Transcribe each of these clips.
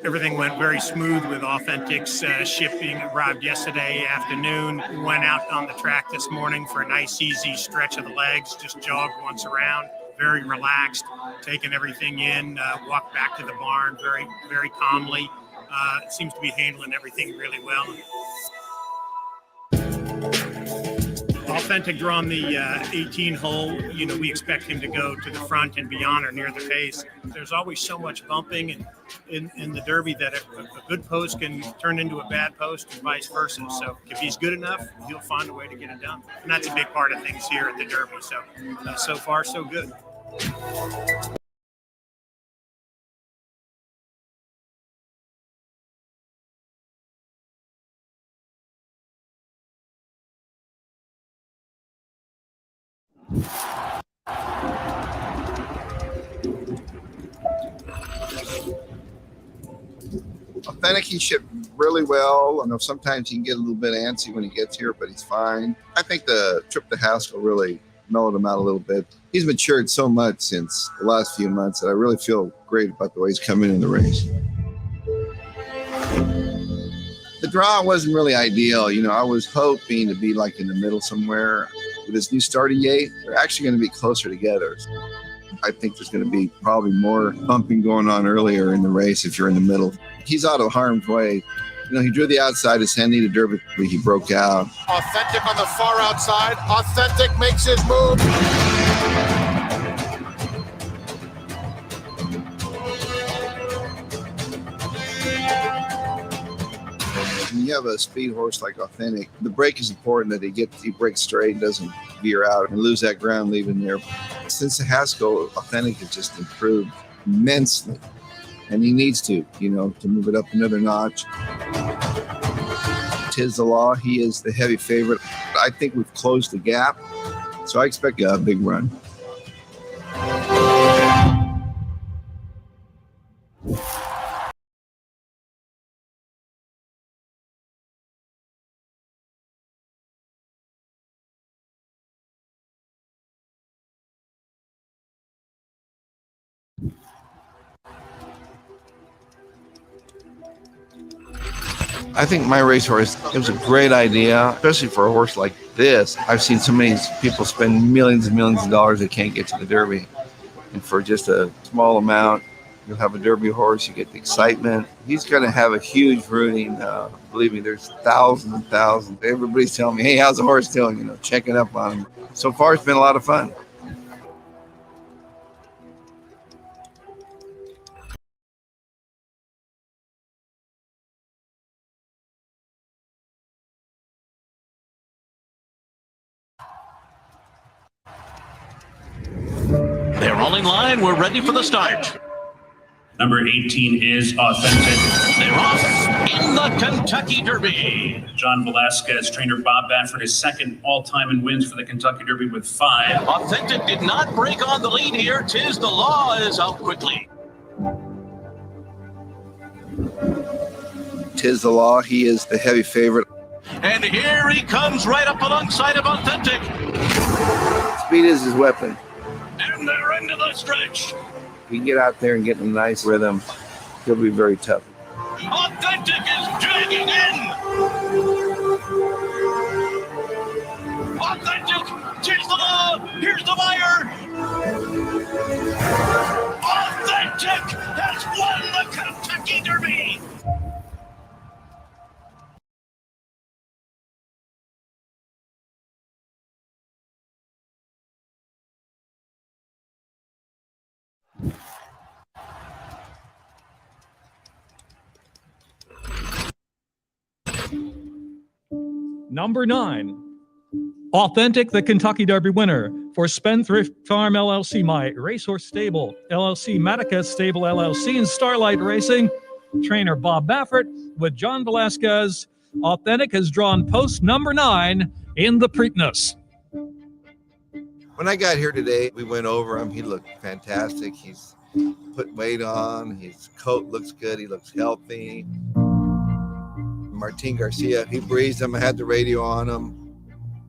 Everything went very smooth with Authentic's shipping. Arrived yesterday afternoon. Went out on the track this morning for a nice, easy stretch of the legs. Just jogged once around. Very relaxed, taking everything in. Walked back to the barn very, very calmly. Seems to be handling everything really well. Authentic drawn the 18 hole. You know, we expect him to go to the front and beyond or near the pace. There's always so much bumping in the Derby that a good post can turn into a bad post and vice versa. So if he's good enough, he'll find a way to get it done. And that's a big part of things here at the Derby. So, so far, so good. Authentic, he shipped really well. I know sometimes he can get a little bit antsy when he gets here, but he's fine. I think the trip to Haskell really mellowed him out a little bit. He's matured so much since the last few months that I really feel great about the way he's coming in the race. The draw wasn't really ideal. You know, I was hoping to be like in the middle somewhere. With this new starting gate, they're actually going to be closer together. I think there's going to be probably more bumping going on earlier in the race if you're in the middle. He's out of harm's way. You know, he drew the outside. His hand needed Derby. He broke out. Authentic on the far outside. Authentic makes his move. When you have a speed horse like Authentic, the break is important that he breaks straight and doesn't veer out and lose that ground leaving there. Since the Haskell, Authentic has just improved immensely. And he needs to, you know, to move it up another notch. Tis the law. He is the heavy favorite. I think we've closed the gap, so I expect a big run. I think my racehorse, it was a great idea, especially for a horse like this. I've seen so many people spend millions and millions of dollars that can't get to the Derby. And for just a small amount, you'll have a Derby horse, you get the excitement. He's going to have a huge rooting. Believe me, there's thousands and thousands. Everybody's telling me, hey, how's the horse doing? You know, checking up on him. So far, it's been a lot of fun. They're all in line. We're ready for the start. Number 18 is Authentic. They're off in the Kentucky Derby. John Velasquez, trainer Bob Baffert, is second all-time in wins for the Kentucky Derby with 5. Authentic did not break on the lead here. Tis the Law is out quickly. Tis the Law. He is the heavy favorite. And here he comes right up alongside of Authentic. Speed is his weapon. And they're into the stretch. If he can get out there and get in a nice rhythm, he'll be very tough. Authentic is dragging in. the wire. Authentic has won the Kentucky Derby. Number 9, Authentic, the Kentucky Derby winner for Spendthrift Farm LLC, My Racehorse Stable LLC, Matica Stable LLC, and Starlight Racing. Trainer Bob Baffert with John Velasquez. Authentic has drawn post number 9 in the Preakness. When I got here today, we went over him. He looked fantastic. He's put weight on. His coat looks good. He looks healthy. Martin Garcia, he breezed him. I had the radio on him,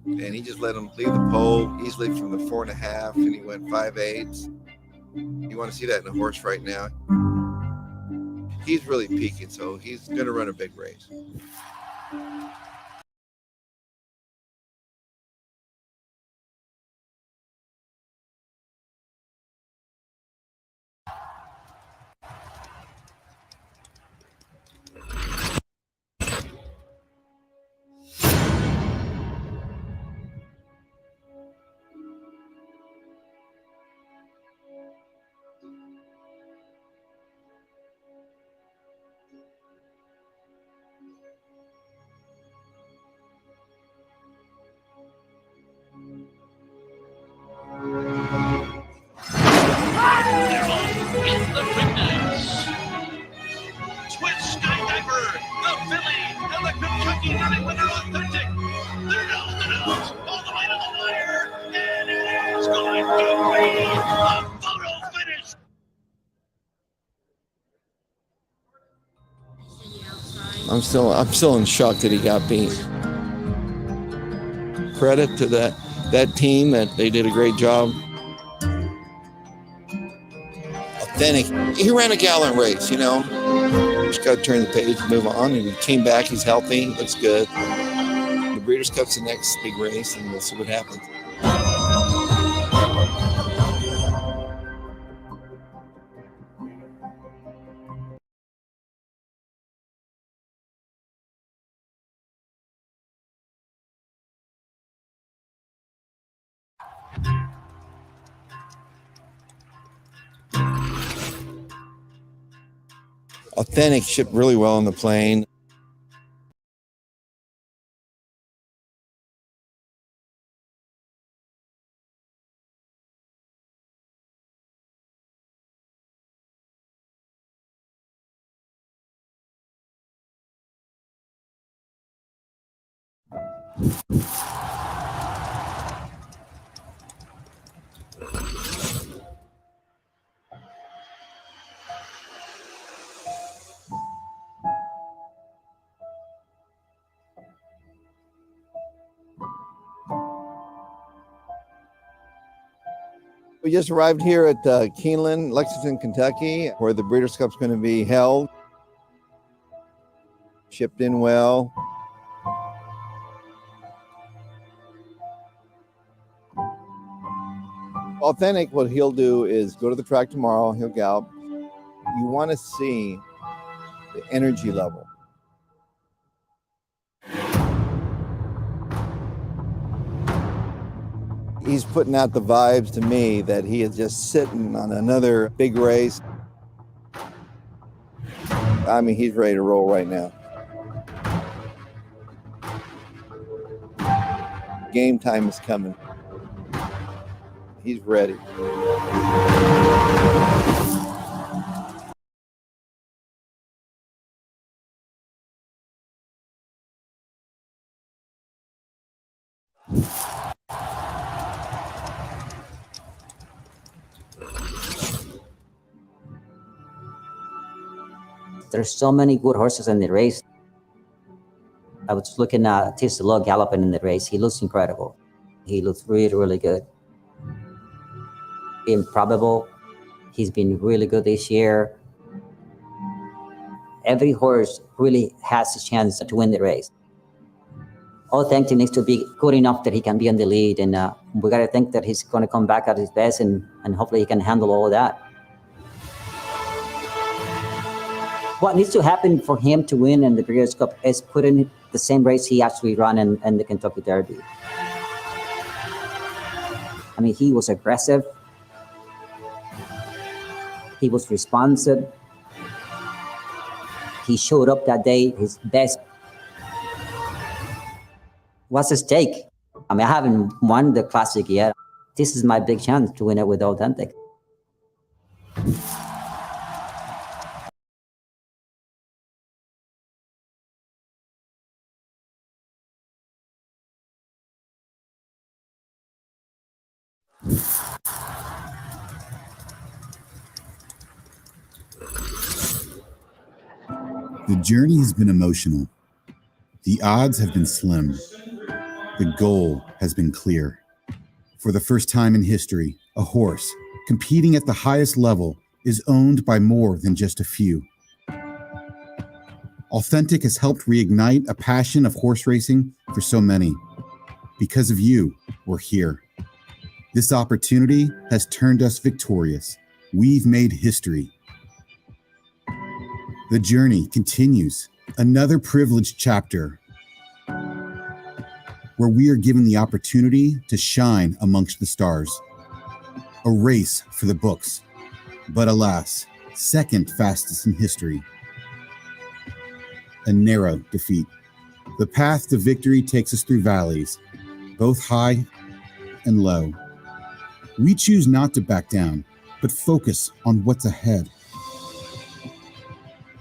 and he just let him leave the pole easily from the 4.5, and he went 5/8. You want to see that in a horse right now. He's really peaking, so he's going to run a big race. In the Preakness. Swiss Skydiver, the filly, and the Kentucky Derby winner Authentic. They're nose all the way to the wire, and it is going to be a photo finish. I'm still in shock that he got beat. Credit to that team that they did a great job. Authentic, he ran a gallant race, you know. Just got to turn the page, move on, and he came back. He's healthy, looks good. The Breeders' Cup's the next big race, and we'll see what happens. Authentic shipped really well on the plane. We just arrived here at Keeneland, Lexington, Kentucky, where the Breeders' Cup's going to be held. Shipped in well. Authentic, what he'll do is go to the track tomorrow, he'll gallop. You want to see the energy level. He's putting out the vibes to me that he is just sitting on another big race. I mean, he's ready to roll right now. Game time is coming. He's ready. There's so many good horses in the race. I was looking at Tistelot galloping in the race. He looks incredible. He looks really, really good. Improbable. He's been really good this year. Every horse really has a chance to win the race. Authentic needs to be good enough that he can be in the lead, and we got to think that he's going to come back at his best, and hopefully he can handle all of that. What needs to happen for him to win in the Breeders' Cup is put in the same race he actually ran in the Kentucky Derby. I mean, he was aggressive. He was responsive. He showed up that day his best. What's at stake? I mean, I haven't won the Classic yet. This is my big chance to win it with Authentic. The journey has been emotional. The odds have been slim. The goal has been clear. For the first time in history, a horse competing at the highest level is owned by more than just a few. Authentic has helped reignite a passion of horse racing for so many. Because of you, we're here. This opportunity has turned us victorious. We've made history. The journey continues. Another privileged chapter where we are given the opportunity to shine amongst the stars. A race for the books, but alas, second fastest in history. A narrow defeat. The path to victory takes us through valleys, both high and low. We choose not to back down, but focus on what's ahead.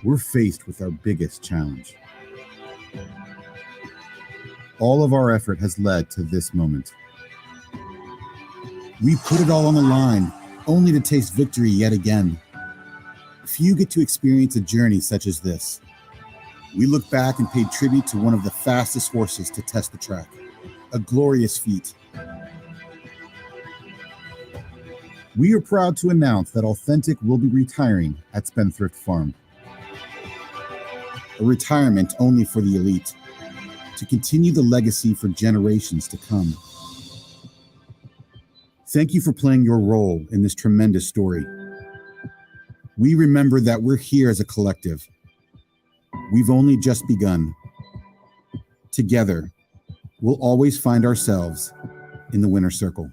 We're faced with our biggest challenge. All of our effort has led to this moment. We put it all on the line, only to taste victory yet again. Few get to experience a journey such as this. We look back and paid tribute to one of the fastest horses to test the track. A glorious feat. We are proud to announce that Authentic will be retiring at Spendthrift Farm. A retirement only for the elite, to continue the legacy for generations to come. Thank you for playing your role in this tremendous story. We remember that we're here as a collective. We've only just begun. Together, we'll always find ourselves in the winner's circle.